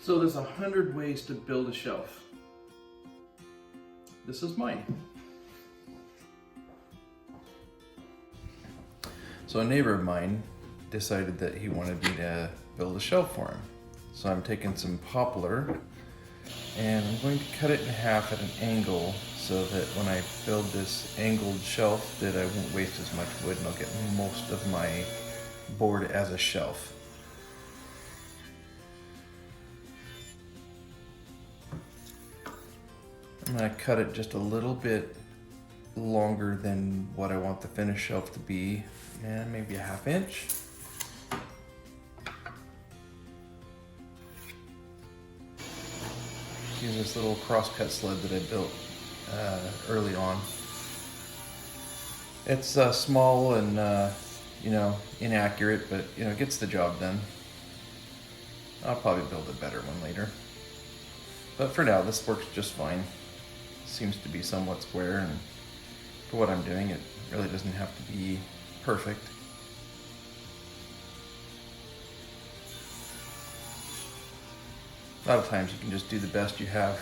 So there's 100 ways to build a shelf. This is mine. So a neighbor of mine decided that he wanted me to build a shelf for him. So I'm taking some poplar and I'm going to cut it in half at an angle so that when I build this angled shelf that I won't waste as much wood and I'll get most of my board as a shelf. I'm going to cut it just a little bit longer than what I want the finished shelf to be, and maybe a 1/2 inch. Use this little crosscut sled that I built early on. It's small and inaccurate, but it gets the job done. I'll probably build a better one later, but for now this works just fine. Seems to be somewhat square, and for what I'm doing it really doesn't have to be perfect. A lot of times you can just do the best you have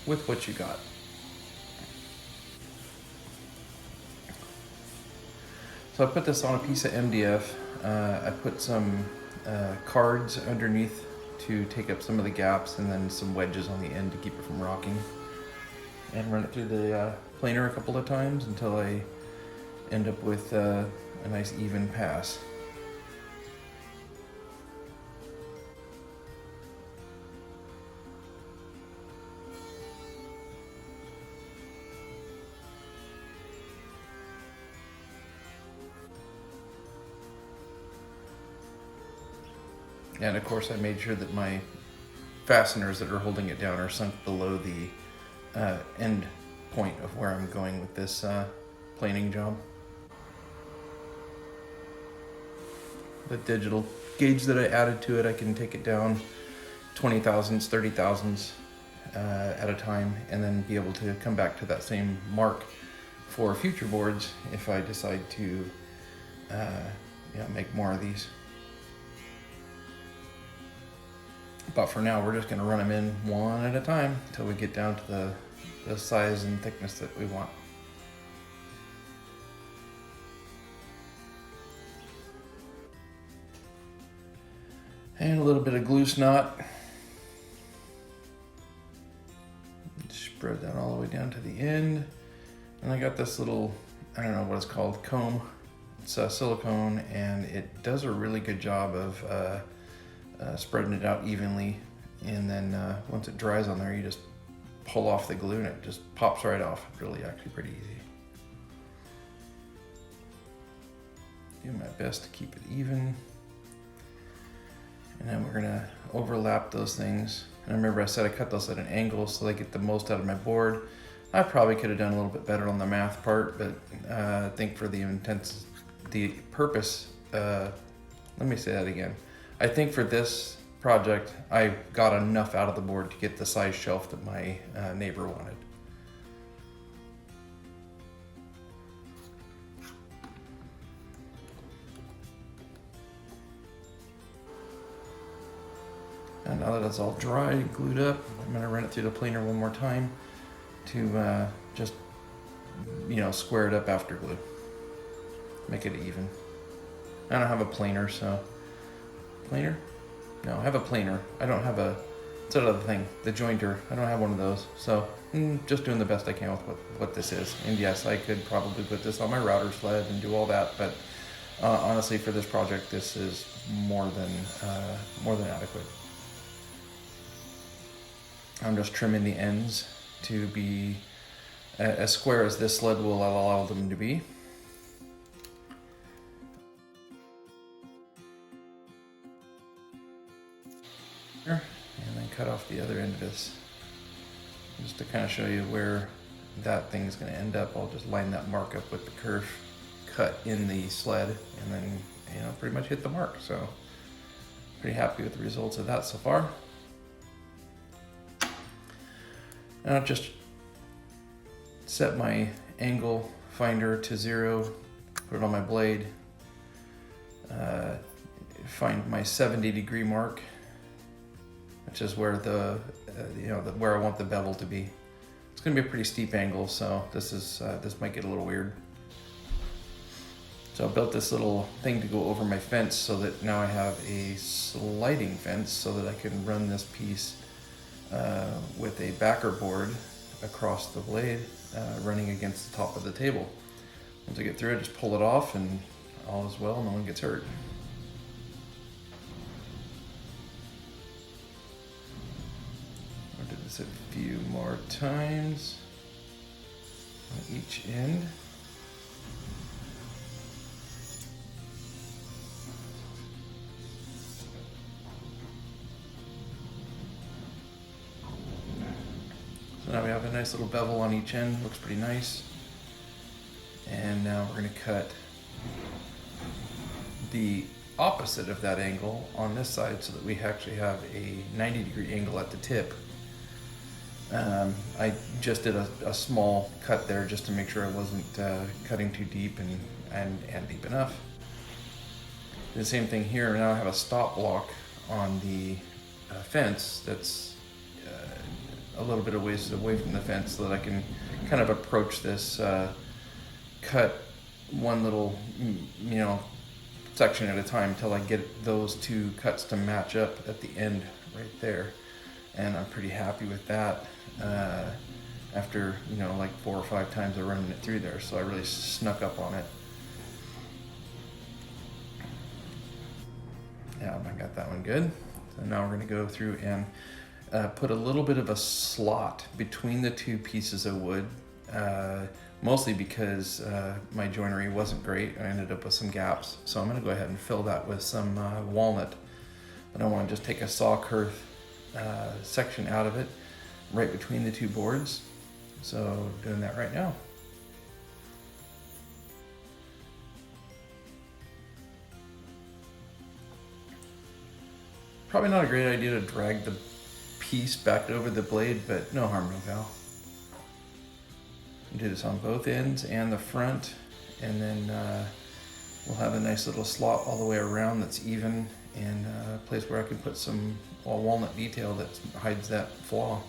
with what you got. So I put this on a piece of MDF. I put some cards underneath to take up some of the gaps, and then some wedges on the end to keep it from rocking. And run it through the planer a couple of times until I end up with a nice even pass. And of course I made sure that my fasteners that are holding it down are sunk below the end point of where I'm going with this planing job. The digital gauge that I added to it, I can take it down 20 thousandths, 30 thousandths at a time, and then be able to come back to that same mark for future boards if I decide to make more of these. But for now, we're just going to run them in one at a time until we get down to the size and thickness that we want. And a little bit of glue snot. Spread that all the way down to the end. And I got this little, I don't know what it's called, comb. It's silicone, and it does a really good job of spreading it out evenly, and then once it dries on there, you just pull off the glue and it just pops right off. It's really actually pretty easy. Do my best to keep it even. And then we're gonna overlap those things. And remember I said I cut those at an angle so I get the most out of my board. I probably could have done a little bit better on the math part, but I think for the purpose, let me say that again. I think for this project, I got enough out of the board to get the size shelf that my neighbor wanted. And now that it's all dry and glued up, I'm going to run it through the planer one more time to just, square it up after glue. Make it even. I don't have a planer, so... Planer? No, I have a planer. I don't have it's another thing, the jointer. I don't have one of those. So, just doing the best I can with what this is. And yes, I could probably put this on my router sled and do all that, but honestly, for this project, this is more than adequate. I'm just trimming the ends to be as square as this sled will allow them to be. And then cut off the other end of this. Just to kind of show you where that thing is going to end up, I'll just line that mark up with the kerf cut in the sled, and then pretty much hit the mark. So pretty happy with the results of that so far. Now just set my angle finder to 0, put it on my blade, find my 70-degree mark, which is where the where I want the bevel to be. It's going to be a pretty steep angle, so this might get a little weird. So I built this little thing to go over my fence so that now I have a sliding fence so that I can run this piece with a backer board across the blade running against the top of the table. Once I get through it, just pull it off and all is well, no one gets hurt. I'll do this a few more times on each end. So now we have a nice little bevel on each end, looks pretty nice. And now we're going to cut the opposite of that angle on this side so that we actually have a 90-degree angle at the tip. I just did a small cut there just to make sure I wasn't cutting too deep and deep enough. The same thing here. Now I have a stop block on the fence that's a little bit of ways away from the fence so that I can kind of approach this, cut one little, section at a time until I get those two cuts to match up at the end right there. And I'm pretty happy with that after, like 4 or 5 times of running it through there. So I really snuck up on it. Yeah, I got that one good. So now we're going to go through and put a little bit of a slot between the two pieces of wood, mostly because my joinery wasn't great. I ended up with some gaps. So I'm going to go ahead and fill that with some walnut. But I want to just take a saw kerf section out of it right between the two boards. So doing that right now. Probably not a great idea to drag the piece back over the blade, but no harm, no foul. Do this on both ends and the front, and then we'll have a nice little slot all the way around that's even, and a place where I can put some walnut detail that hides that flaw.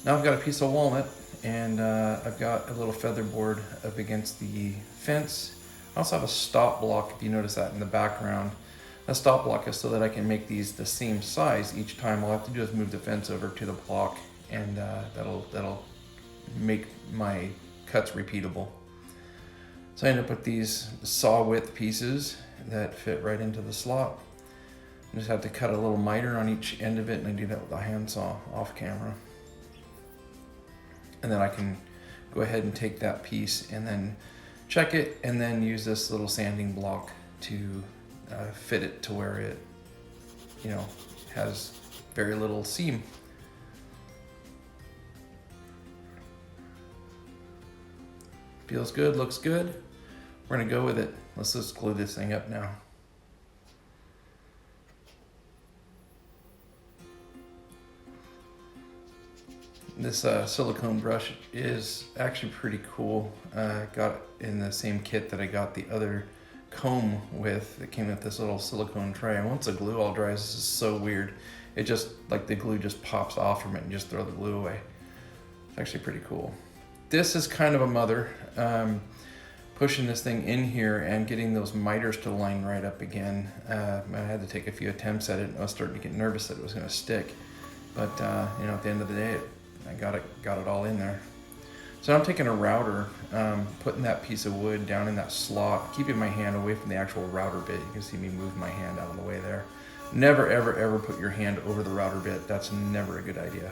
Now I've got a piece of walnut, and I've got a little feather board up against the fence. I also have a stop block, if you notice that in the background. A stop block is so that I can make these the same size each time. All I have to do is move the fence over to the block, and that'll make my cuts repeatable. So I end up with these saw width pieces that fit right into the slot. I just have to cut a little miter on each end of it, and I do that with a handsaw off camera. And then I can go ahead and take that piece and then check it, and then use this little sanding block to fit it to where it, has very little seam. Feels good, looks good. We're gonna go with it. Let's just glue this thing up now. This silicone brush is actually pretty cool. Got it in the same kit that I got the other comb with. It came with this little silicone tray, and once the glue all dries, this is so weird. It just, like, the glue just pops off from it and just throw the glue away. It's actually pretty cool. This is kind of a mother. Pushing this thing in here and getting those miters to line right up again. I had to take a few attempts at it. I was starting to get nervous that it was going to stick, but at the end of the day, I got it all in there. So I'm taking a router, putting that piece of wood down in that slot, keeping my hand away from the actual router bit. You can see me move my hand out of the way there. Never, ever, ever put your hand over the router bit. That's never a good idea.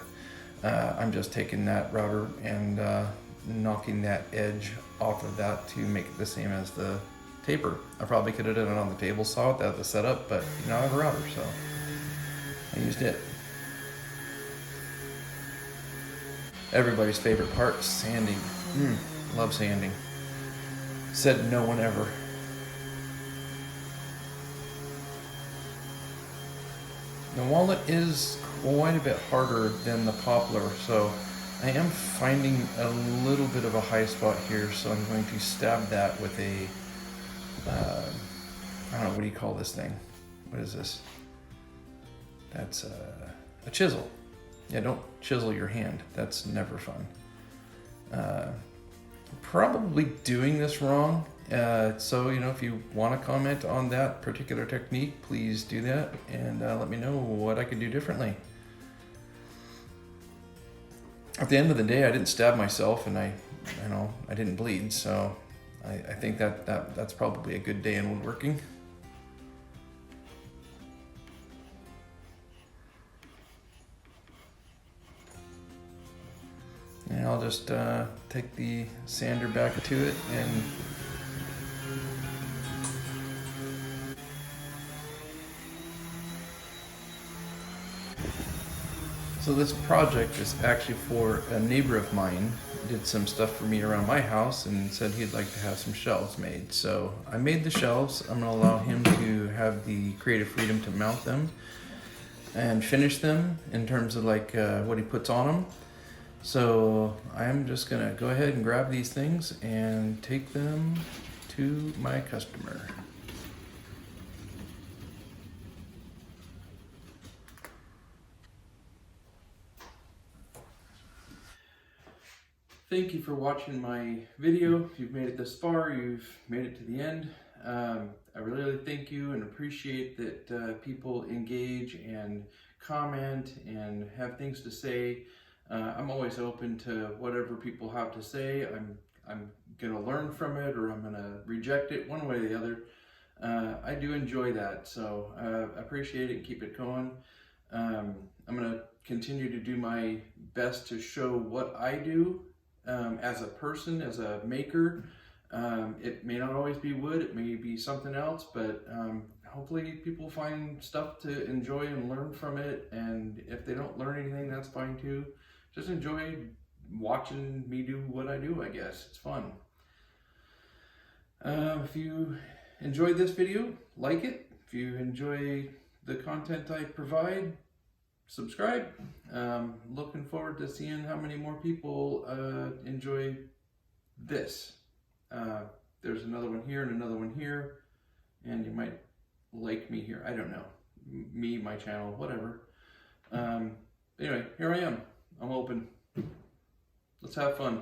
I'm just taking that router and knocking that edge off of that to make it the same as the taper. I probably could have done it on the table saw without the setup, but I have a router, so I used it. Everybody's favorite part, sanding. Love sanding. Said no one ever. The walnut is quite a bit harder than the poplar, so I am finding a little bit of a high spot here, so I'm going to stab that with a, I don't know, what do you call this thing? What is this? That's a chisel. Yeah, don't chisel your hand. That's never fun. Probably doing this wrong. So, if you want to comment on that particular technique, please do that and let me know what I could do differently. At the end of the day, I didn't stab myself and I didn't bleed, so I think that's probably a good day in woodworking. And I'll just take the sander back to it and so this project is actually for a neighbor of mine. He did some stuff for me around my house and said he'd like to have some shelves made. So I made the shelves. I'm gonna allow him to have the creative freedom to mount them and finish them in terms of like what he puts on them. So I'm just gonna go ahead and grab these things and take them to my customer. Thank you for watching my video. If you've made it this far, you've made it to the end. I really thank you and appreciate that people engage and comment and have things to say. I'm always open to whatever people have to say. I'm gonna learn from it or I'm gonna reject it one way or the other. I do enjoy that, so I appreciate it and keep it going. I'm gonna continue to do my best to show what I do as a person, as a maker. It may not always be wood, it may be something else, but hopefully people find stuff to enjoy and learn from it, and if they don't learn anything, that's fine too. Just enjoy watching me do what I do, I guess. It's fun. If you enjoyed this video, like it. If you enjoy the content I provide, subscribe. Looking forward to seeing how many more people enjoy this. There's another one here and another one here, and you might like me here. I don't know. Me, my channel, whatever. Anyway, here I am. I'm open. Let's have fun.